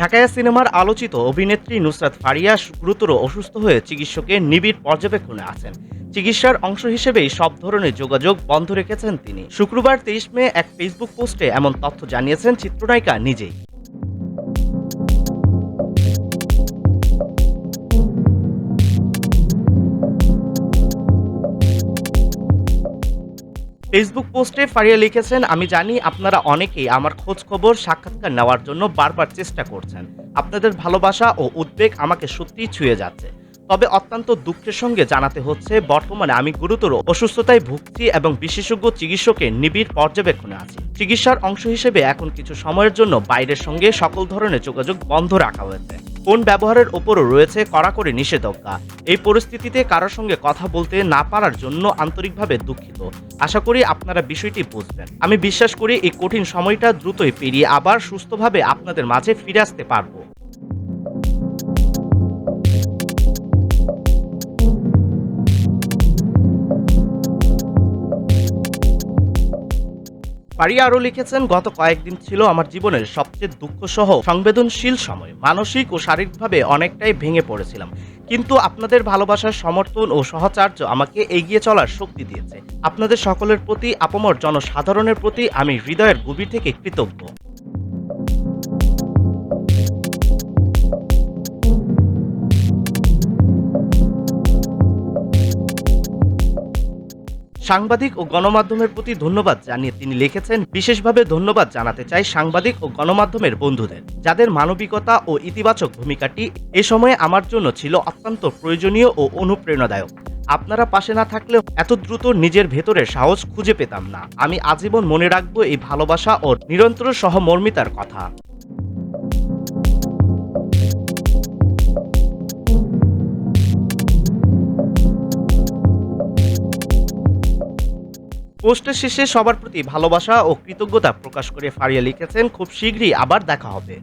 ঢাকায়া সিনেমার আলোচিত অভিনেত্রী নুসরাত ফারিয়া গুরুতর অসুস্থ হয়ে চিকিৎসকের নিবিড় পর্যবেক্ষণে আছেন। চিকিৎসার অংশ হিসেবেই সব ধরনের যোগাযোগ বন্ধ রেখেছেন তিনি। শুক্রবার ২৩ মে এক ফেসবুক পোস্টে এমন তথ্য জানিয়েছেন চিত্রনায়িকা নিজেই। ফেসবুক পোস্টে ফারিয়া লিখেছেন, আমি জানি আপনারা অনেকেই আমার খোঁজ খবর সাক্ষাৎকার নেওয়ার জন্য বারবার চেষ্টা করছেন। আপনাদের ভালোবাসা ও উদ্বেগ আমাকে সত্যিই ছুঁয়ে যাচ্ছে। তবে অত্যন্ত দুঃখের সঙ্গে জানাতে হচ্ছে, বর্তমানে আমি গুরুতর অসুস্থতায় ভুগছি এবং বিশেষজ্ঞ চিকিৎসকের নিবিড় পর্যবেক্ষণে আছি। চিকিৎসার অংশ হিসেবে এখন কিছু সময়ের জন্য বাইরের সঙ্গে সকল ধরনের যোগাযোগ বন্ধ রাখা হয়েছে। ফোন ব্যবহারের ওপরও রয়েছে কড়াকড়ি নিষেধাজ্ঞা। এই পরিস্থিতিতে কারোর সঙ্গে কথা বলতে না পারার জন্য আন্তরিকভাবে দুঃখিত। আশা করি আপনারা বিষয়টি বুঝবেন। আমি বিশ্বাস করি এই কঠিন সময়টা দ্রুতই পেরিয়ে আবার সুস্থভাবে আপনাদের মাঝে ফিরে আসতে পারব। ফারিয়া আরও লিখেছেন, গত কয়েকদিন ছিল আমার জীবনের সবচেয়ে দুঃখসহ সংবেদনশীল সময়। মানসিক ও শারীরিকভাবে অনেকটাই ভেঙে পড়েছিলাম। কিন্তু আপনাদের ভালোবাসার সমর্থন ও সহচার্য আমাকে এগিয়ে চলার শক্তি দিয়েছে। আপনাদের সকলের প্রতি, আপামর জনসাধারণের প্রতি আমি হৃদয়ের গভীর থেকে কৃতজ্ঞ। সাংবাদিক ও গণমাধ্যমের প্রতি ধন্যবাদ জানিয়ে তিনি লিখেছেন, বিশেষভাবে ধন্যবাদ জানাতে চাই সাংবাদিক ও গণমাধ্যমের বন্ধুদের, যাদের মানবিকতা ও ইতিবাচক ভূমিকাটি এ সময়ে আমার জন্য ছিল অত্যন্ত প্রয়োজনীয় ও অনুপ্রেরণাদায়ক। আপনারা পাশে না থাকলেও এত দ্রুত নিজের ভেতরের সাহস খুঁজে পেতাম না। আমি আজীবন মনে রাখবো এই ভালোবাসা ও নিরন্তর সহমর্মিতার কথা। পোস্টের শেষে সবার প্রতি ভালোবাসা ও কৃতজ্ঞতা প্রকাশ করে ফারিয়া লিখেছেন, খুব শীঘ্রই আবার দেখা হবে।